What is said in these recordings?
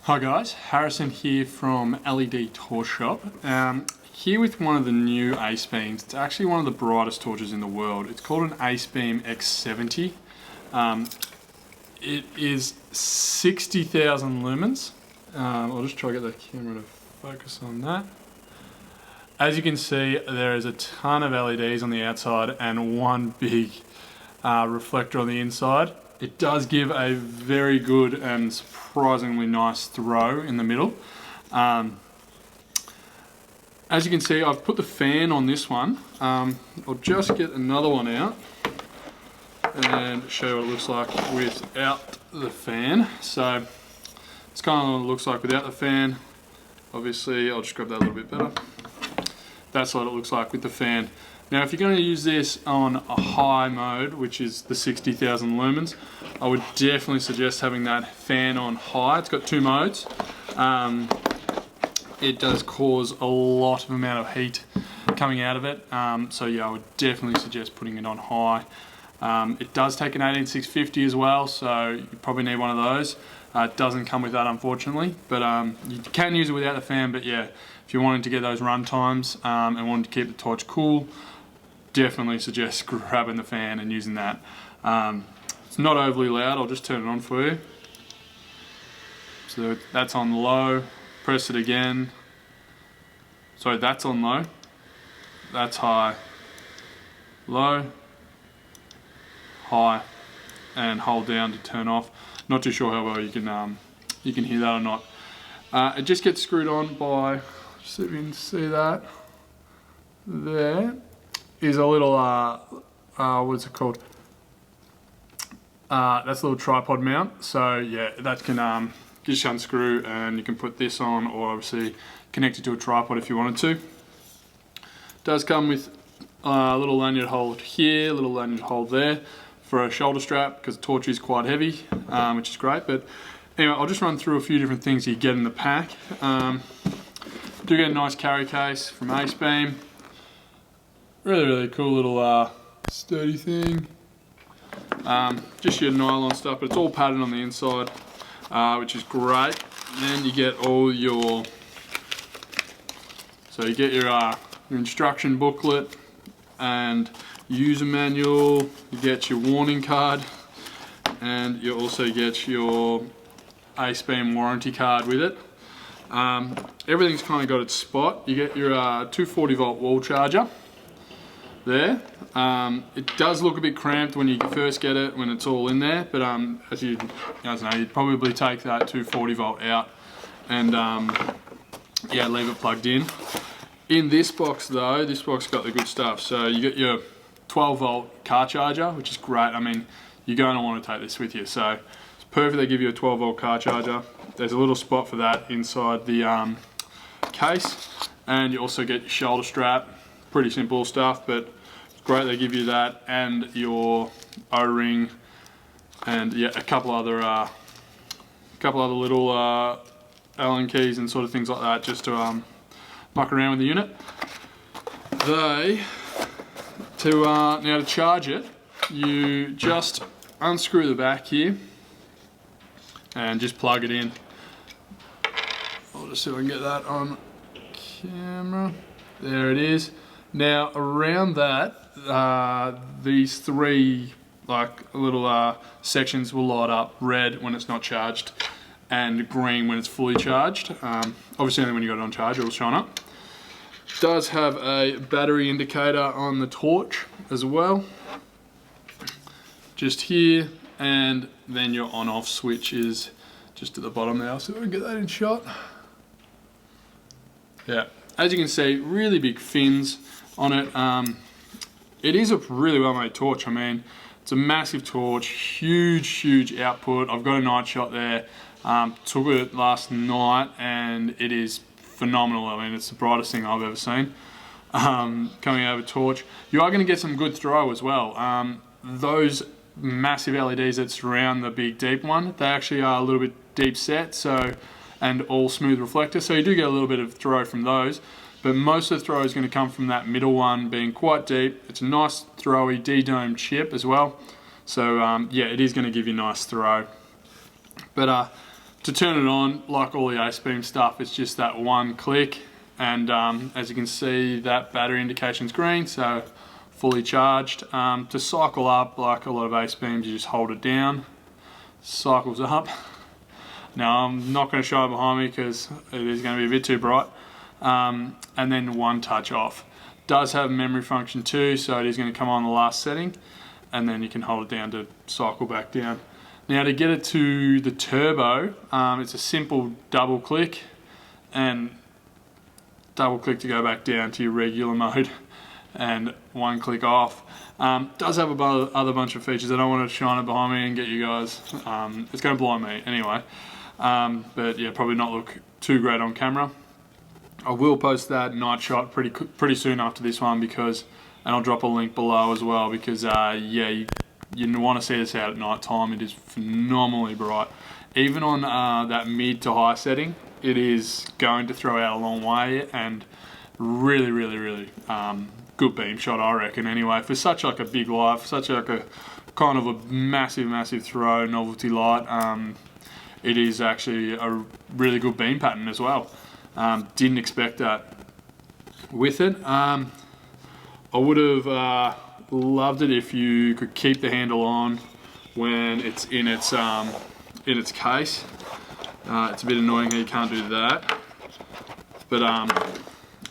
Hi guys, Harrison here from LED Torch Shop. Here with one of the new Acebeams. It's actually one of the brightest torches in the world. It's called an Acebeam X70. It is 60,000 lumens. I'll just try to get the camera to focus on that. As you can see, there is a ton of LEDs on the outside and one big reflector on the inside. It does give a very good and surprisingly nice throw in the middle. As you can see, I've put the fan on this one. I'll just get another one out and show you what it looks like without the fan. So it's kind of what it looks like without the fan. Obviously, I'll just grab that a little bit better. That's what it looks like with the fan. Now, if you're going to use this on a high mode, which is the 60,000 lumens, I would definitely suggest having that fan on high. It's got two modes. It does cause a lot of amount of heat coming out of it. So yeah, I would definitely suggest putting it on high. It does take an 18650 as well, so you probably need one of those. It doesn't come with that, unfortunately, but you can use it without the fan. But yeah, if you're wanting to get those run times and wanting to keep the torch cool, definitely suggest grabbing the fan and using that. It's not overly loud. I'll just turn it on for you. So that's on low. Press it again. Sorry, that's on low. That's high. Low. High. And hold down to turn off. Not too sure how well you can hear that or not. It just gets screwed on by, see if you can see that. There is a little what's it called? That's a little tripod mount. So yeah, that can just unscrew and you can put this on, or obviously connect it to a tripod if you wanted to. It does come with a little lanyard hold here, a little lanyard hold there for a shoulder strap, because the torch is quite heavy, which is great. But anyway, I'll just run through a few different things you get in the pack. Do get a nice carry case from Acebeam. Really cool little sturdy thing. Just your nylon stuff, but it's all padded on the inside, which is great. And then you get all your, so you get your instruction booklet and user manual, you get your warning card, and you also get your Acebeam warranty card with it. Everything's kind of got its spot. You get your 240 volt wall charger there. It does look a bit cramped when you first get it, when it's all in there, but as you guys know, you'd probably take that 240 volt out and yeah, leave it plugged in. In this box though, this box got the good stuff. So you get your 12 volt car charger, which is great. I mean, you're going to want to take this with you, so it's perfect. They give you a 12 volt car charger. There's a little spot for that inside the case, and you also get your shoulder strap. Pretty simple stuff, but it's great they give you that, and your O-ring, and yeah, a couple other little Allen keys and sort of things like that, just to muck around with the unit. Now to charge it, you just unscrew the back here and just plug it in. I'll just see if I can get that on camera. There it is. Now around that, these three little sections will light up red when it's not charged and green when it's fully charged. Obviously only when you got it on charge it will shine up. It does have a battery indicator on the torch as well, just here, and then your on-off switch is just at the bottom there. So I can get that in shot. Yeah, as you can see, really big fins on it. It is a really well made torch. I mean, it's a massive torch, huge output. I've got a night shot there, took it last night, and it is phenomenal. I mean, it's the brightest thing I've ever seen coming out of a torch. You are going to get some good throw as well. Those massive LEDs that surround the big deep one, they actually are a little bit deep set, so, and all smooth reflector, so you do get a little bit of throw from those. But most of the throw is going to come from that middle one being quite deep. It's a nice throwy D-dome chip as well. So yeah, it is going to give you nice throw. But To turn it on, like all the Acebeam stuff, it's just that one click, and as you can see, that battery indication's green, so fully charged. To cycle up, like a lot of Acebeams, you just hold it down, cycles up. Now I'm not going to show it behind me because it is going to be a bit too bright. And then one touch off. Does have a memory function too, so it is going to come on the last setting, and then you can hold it down to cycle back down. Now to get it to the turbo, it's a simple double click, and double click to go back down to your regular mode, and one click off. Does have a other bunch of features. I don't want to shine it behind me and get you guys, it's going to blind me anyway. But yeah, probably not look too great on camera. I will post that night shot pretty soon after this one, because, and I'll drop a link below as well, because yeah, you want to see this out at night time. It is phenomenally bright. Even on that mid to high setting, it is going to throw out a long way, and really good beam shot, I reckon, anyway, for such like a big light, for such like a kind of a massive throw novelty light. It is actually a really good beam pattern as well. Didn't expect that with it. I would have loved it if you could keep the handle on when it's in its case. It's a bit annoying how you can't do that. But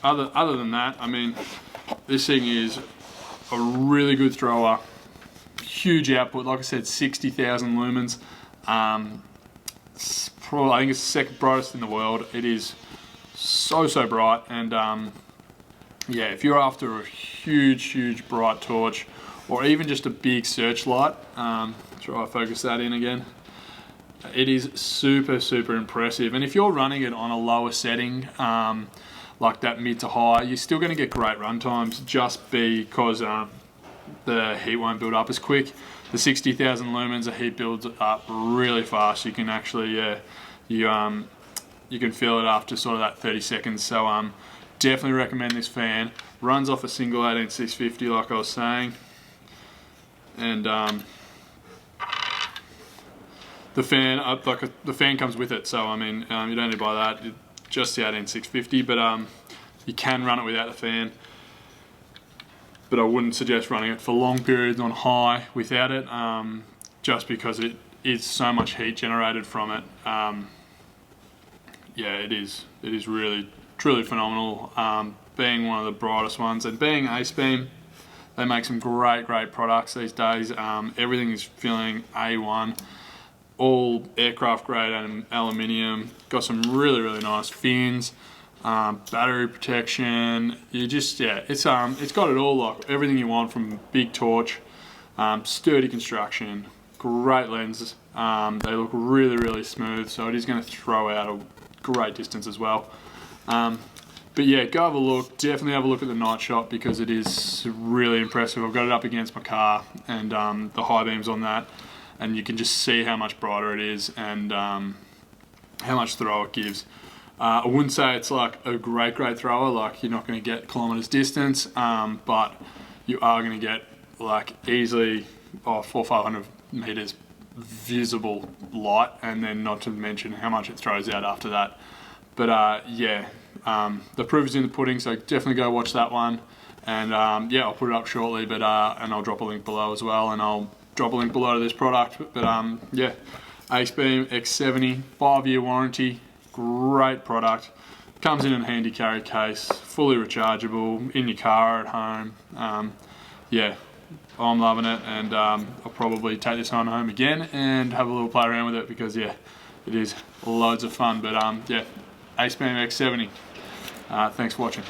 other than that, I mean, this thing is a really good thrower. Huge output, like I said, 60,000 lumens. I think it's the second brightest in the world. It is so bright, and yeah, if you're after a huge bright torch, or even just a big searchlight, try to focus that in again, it is super impressive. And if you're running it on a lower setting, like that mid to high, you're still going to get great run times, just because the heat won't build up as quick. The 60,000 lumens, the heat builds up really fast. You can actually, you can feel it after sort of that 30 seconds. So definitely recommend this fan. Runs off a single 18650, like I was saying, and the fan, the fan comes with it. So I mean, you don't need to buy that. Just the 18650, but you can run it without the fan. But I wouldn't suggest running it for long periods on high without it, just because it is so much heat generated from it. Yeah, it is really truly phenomenal. Being one of the brightest ones, and being Acebeam, they make some great products these days. Everything is feeling A1, all aircraft grade aluminium. Got some really nice fins. Battery protection, it's got it all, like everything you want from big torch. Sturdy construction, great lenses. They look really smooth, so it is going to throw out a great distance as well. But yeah, go have a look. Definitely have a look at the night shot, because it is really impressive. I've got it up against my car, and the high beams on that, and you can just see how much brighter it is, and how much throw it gives. I wouldn't say it's like a great thrower, like you're not going to get kilometers distance, but you are going to get like easily 400 or 500 meters visible light, and then not to mention how much it throws out after that. But yeah, the proof is in the pudding, so definitely go watch that one. And yeah, I'll put it up shortly, but and I'll drop a link below as well, and I'll drop a link below to this product. But yeah, Acebeam X70, 5-year warranty. Great product. Comes in a handy carry case, fully rechargeable, in your car or at home. Yeah, I'm loving it, and I'll probably take this on home again and have a little play around with it, because yeah, it is loads of fun. But yeah, Acebeam X70. Thanks for watching.